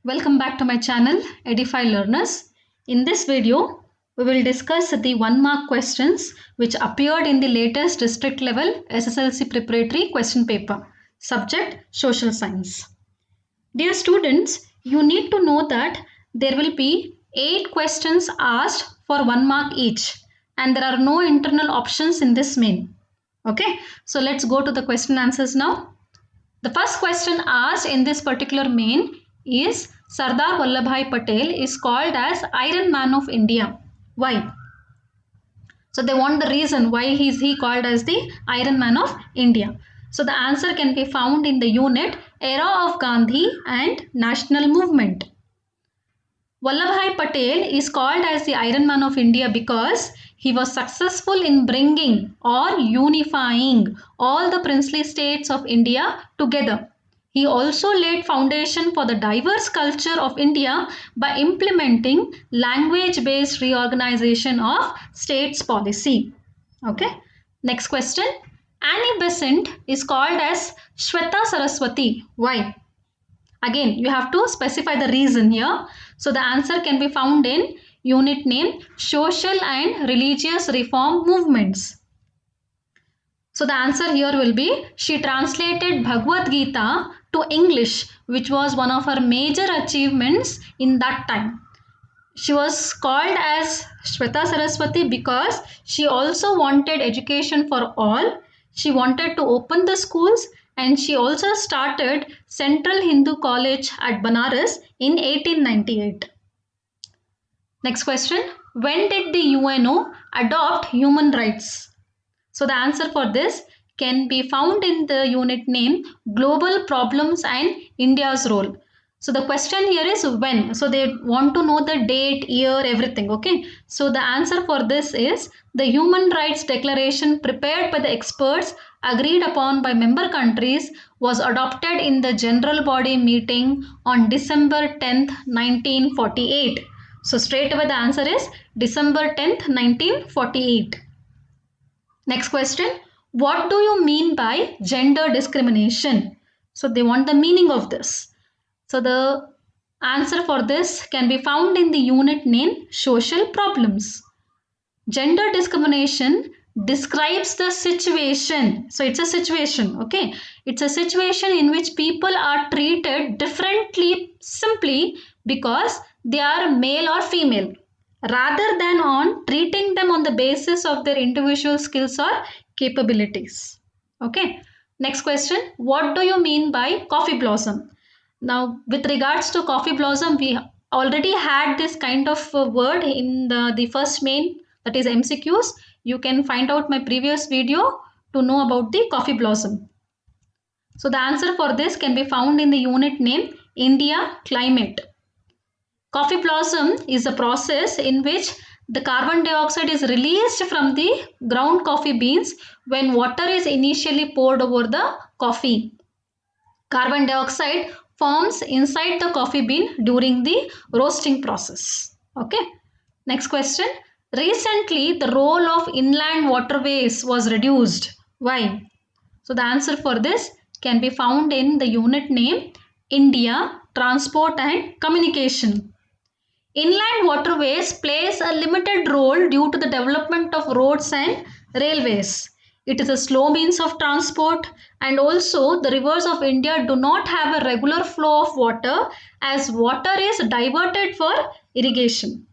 Welcome back to my channel Edify Learners. In this video, we will discuss the 1 mark questions which appeared in the latest district level SSLC preparatory question paper. Subject Social Science. Dear students, you need to know that there will be 8 questions asked for 1 mark each and there are no internal options in this main. Okay, so let's go to the question answers now. The first question asked in this particular main is Sardar Vallabhbhai Patel is called as Iron Man of India. Why? So they want the reason why is he called as the Iron Man of India. So the answer can be found in the unit Era of Gandhi and National Movement. Vallabhbhai Patel is called as the Iron Man of India because he was successful in bringing or unifying all the princely states of India together. He also laid foundation for the diverse culture of India by implementing language-based reorganization of states policy. Okay. Next question. Annie Besant is called as Shweta Saraswati. Why? Again, you have to specify the reason here. So the answer can be found in unit name Social and Religious Reform Movements. So the answer here will be she translated Bhagavad Gita to English, which was one of her major achievements in that time. She was called as Shweta Saraswati because she also wanted education for all. She wanted to open the schools and she also started Central Hindu College at Banaras in 1898. Next question. When did the UNO adopt human rights? So the answer for this can be found in the unit name Global Problems and India's Role. So the question here is when. So they want to know the date, year, everything. Okay. So the answer for this is the Human Rights Declaration prepared by the experts agreed upon by member countries was adopted in the General Body meeting on December 10th, 1948. So straight away the answer is December 10th, 1948. Next question. What do you mean by gender discrimination? So they want the meaning of this. So the answer for this can be found in the unit name Social Problems. Gender discrimination describes the situation. So it's a situation, okay? It's a situation in which people are treated differently simply because they are male or female, rather than on treating them on the basis of their individual skills or capabilities. Okay. Next question. What do you mean by coffee blossom? Now, with regards to coffee blossom, we already had this kind of word in the first main, that is MCQs. You can find out my previous video to know about the coffee blossom. So the answer for this can be found in the unit name India Climate. Coffee blossom is a process in which the carbon dioxide is released from the ground coffee beans when water is initially poured over the coffee. Carbon dioxide forms inside the coffee bean during the roasting process. Okay. Next question. Recently, the role of inland waterways was reduced. Why? So the answer for this can be found in the unit name India Transport and Communication. Inland waterways plays a limited role due to the development of roads and railways. It is a slow means of transport and also the rivers of India do not have a regular flow of water as water is diverted for irrigation.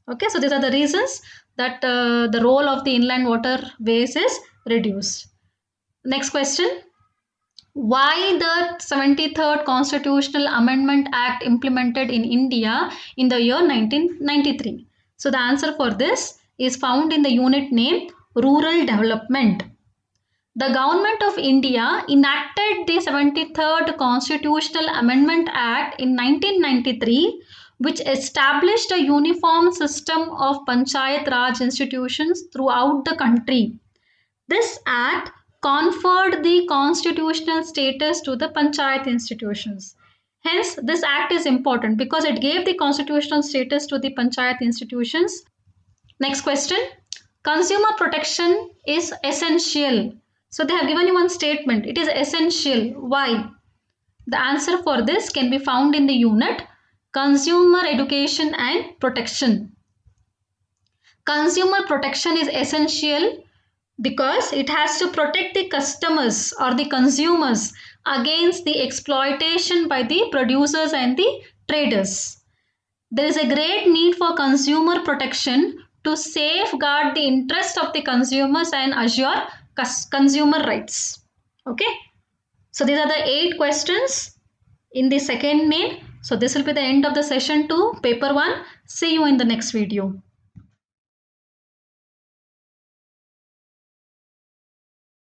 Okay, so these are the reasons that the role of the inland waterways is reduced. Next question. Why the 73rd Constitutional Amendment Act implemented in India in the year 1993? So the answer for this is found in the unit name Rural Development. The Government of India enacted the 73rd Constitutional Amendment Act in 1993, which established a uniform system of Panchayat Raj institutions throughout the country. This act conferred the constitutional status to the Panchayat institutions. Hence, this act is important because it gave the constitutional status to the Panchayat institutions. Next question. Consumer protection is essential. So they have given you one statement. It is essential. Why? The answer for this can be found in the unit Consumer education and protection. Consumer protection is essential because it has to protect the customers or the consumers against the exploitation by the producers and the traders. There is a great need for consumer protection to safeguard the interest of the consumers and assure consumer rights. Okay, so these are the 8 questions in the second main. So this will be the end of the session 2, paper 1. See you in the next video.